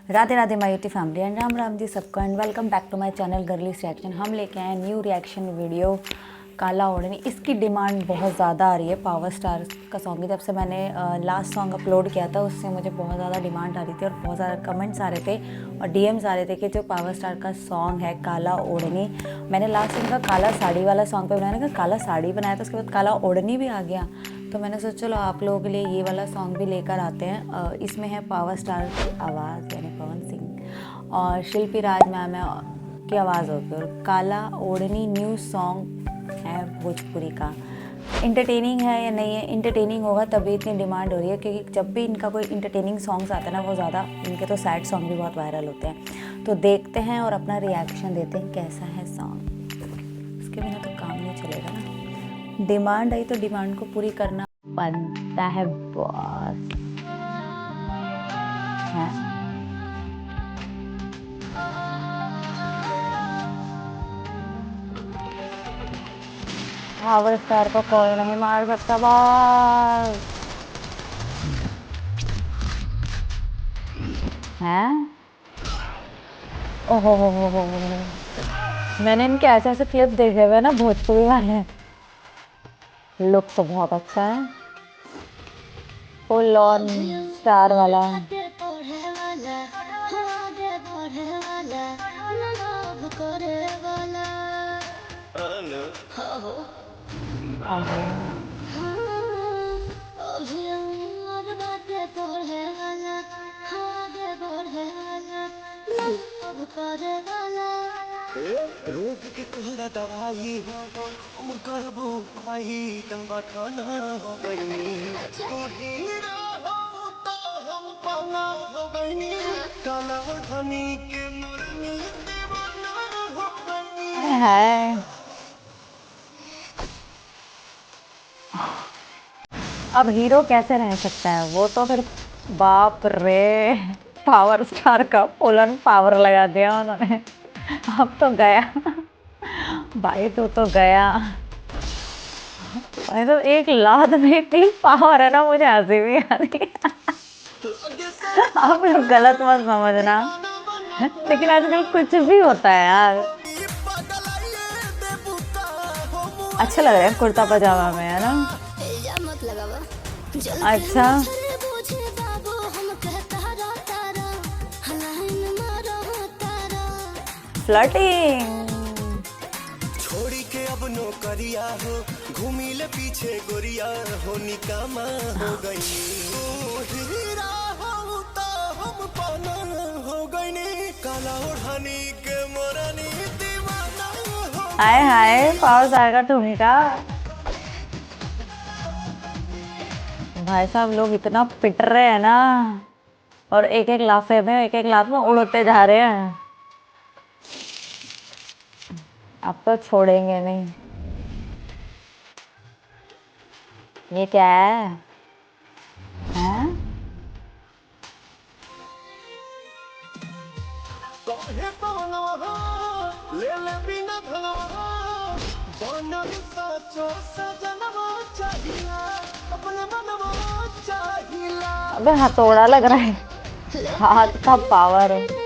Radhe Radhe my YouTube family and Ram Ram ji सबको and welcome back to my channel girlies reaction. हम लेके आए न्यू रिएक्शन वीडियो काला ओढ़नी। इसकी डिमांड बहुत ज़्यादा आ रही है। पावर स्टार का सॉन्ग है। जब से मैंने लास्ट सॉन्ग अपलोड किया था उससे मुझे बहुत ज़्यादा डिमांड आ रही थी और बहुत ज़्यादा कमेंट्स आ रहे थे और डीएम्स आ रहे थे कि जो पावर स्टार का सॉन्ग है काला ओढ़नी, मैंने लास्ट उनका काला साड़ी वाला सॉन्ग पे बनाया, काला साड़ी बनाया था, उसके बाद काला ओढ़नी भी आ गया। तो मैंने सोचा चलो आप लोगों के लिए ये वाला सॉन्ग भी लेकर आते हैं। इसमें है पावर स्टार की आवाज़ यानी पवन सिंह और शिल्पी राज मैम की आवाज़ होगी और काला ओढ़नी न्यू सॉन्ग है भोजपुरी का। इंटरटेनिंग है या नहीं है? इंटरटेनिंग होगा तभी इतनी डिमांड हो रही है, क्योंकि जब भी इनका कोई इंटरटेनिंग सॉन्ग्स आता है ना वो ज़्यादा, इनके तो सैड सॉन्ग भी बहुत वायरल होते हैं। तो देखते हैं और अपना रिएक्शन देते हैं कैसा है सॉन्ग। इसके बिना तो काम नहीं चलेगा ना। डिमांड आई तो डिमांड को पूरी करना बनता है बॉस। पावर स्टार को कोई नहीं मार सकता बॉस है। ओहो हो। मैंने इनके ऐसे ऐसे क्लिप देखे हुए ना भोजपुरी वाले। लुक तो बहुत अच्छा है, फुल ऑन स्टार वाला। रोग के तोहरा दवाई हम करबो भाई तंगा थाना हो गई तो हीरा हो तो हम पाना हो गई काला धनी के मुरनी दीवाना हो गई है। अब हीरो कैसे रह सकता है? वो तो फिर बाप रे पावर स्टार का फुल ऑन पावर लगा दिया उन्होंने। अब तो गया भाई, तो गया भाई। तो एक लात में इतनी पावर है ना, मुझे हंसी भी आती है। आप लोग गलत मत समझना, लेकिन आजकल कुछ भी होता है यार। अच्छा लग रहा है कुर्ता पजामा में, है ना? अच्छा फ्लर्टिंग छोड़ी के अब नौकरिया हो घूमी ले पीछे गोरिया हो निकामा हो गई हीरा हो तो हम पाना हो गई काला ओढ़नी के मोरनी दीवाना हो। हाय हाय पावर स्टार का ठुमका। भाई साहब लोग इतना पिट रहे हैं ना, और एक एक लाफे में एक एक लाफ में उड़ते जा रहे हैं। अब तो छोड़ेंगे नहीं। ये क्या है? हैं? ले ले बिना अपने मनवा चाहिला। अबे हथौड़ा लग रहा है, हाथ का पावर है।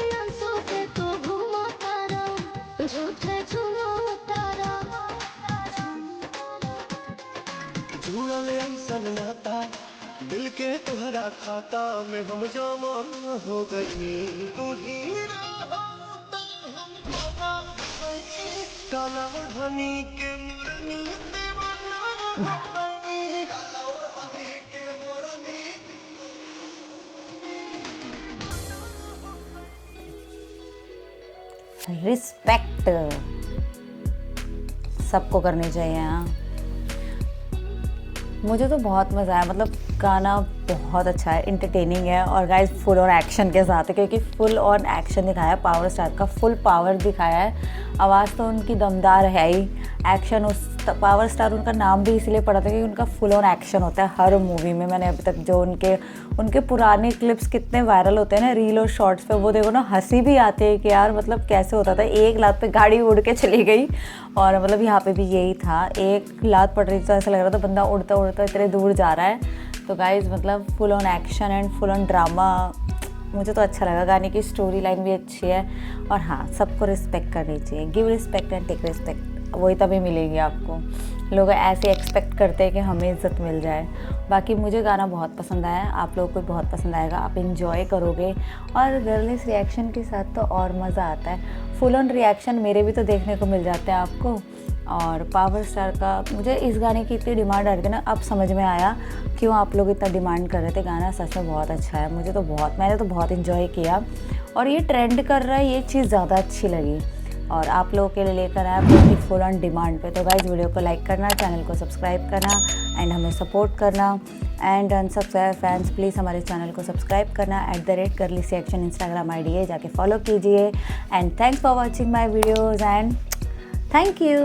नाता दिल के तुहरा खाता में हम जमा हो गई तू हीरा हो तो हम पाना हो गई काला धनी के मुरनी दीवाना हो गई काला धनी के मुरनी। रिस्पेक्ट सबको करनी चाहिए। हाँ मुझे तो बहुत मज़ा आया, मतलब गाना बहुत अच्छा है, इंटरटेनिंग है और गाइस फुल ऑन एक्शन के साथ है, क्योंकि फुल ऑन एक्शन दिखाया है। पावर स्टार का फुल पावर दिखाया है। आवाज़ तो उनकी दमदार है ही, एक्शन उस पावर स्टार उनका नाम भी इसलिए पड़ा था क्योंकि उनका फुल ऑन एक्शन होता है हर मूवी में। मैंने अभी तक जो उनके पुराने क्लिप्स कितने वायरल होते हैं ना रील और शॉर्ट्स पे, वो देखो ना, हंसी भी आती है कि यार मतलब कैसे होता था। एक लात पे गाड़ी उड़ के चली गई और मतलब यहाँ पे भी यही था, एक लात पड़ रही तो ऐसा लग रहा था बंदा उड़ता उड़ता इतने दूर जा रहा है। तो गाइज मतलब full on action and full on drama, मुझे तो अच्छा लगा, गाने की स्टोरी लाइन भी अच्छी है। और हाँ, सबको रिस्पेक्ट करनी चाहिए, give respect and take respect, वही तभी मिलेगी आपको। लोग ऐसे एक्सपेक्ट करते हैं कि हमें इज्जत मिल जाए। बाकी मुझे गाना बहुत पसंद आया, आप लोगों को बहुत पसंद आएगा, आप इन्जॉय करोगे। और गर्लिश रिएक्शन के साथ तो और मज़ा आता है, फुल ऑन रिएक्शन मेरे भी तो देखने को मिल जाते हैं आपको। और पावर स्टार का मुझे इस गाने की इतनी डिमांड आ रही थी ना, अब समझ में आया क्यों आप लोग इतना डिमांड कर रहे थे। गाना सच में बहुत अच्छा है, मुझे तो मैंने तो बहुत इन्जॉय किया। और ये ट्रेंड कर रहा है, ये चीज़ ज़्यादा अच्छी लगी। और आप लोगों के लिए लेकर आया बहुत ही फुल ऑन डिमांड पे। तो गाइस, वीडियो को लाइक करना, चैनल को सब्सक्राइब करना एंड हमें सपोर्ट करना। एंड अनसब्सक्राइब फैंस प्लीज़ हमारे चैनल को सब्सक्राइब करना। @गर्लिश रिएक्शन इंस्टाग्राम ID है, जाके फॉलो कीजिए। And thanks for watching my videos and thank you.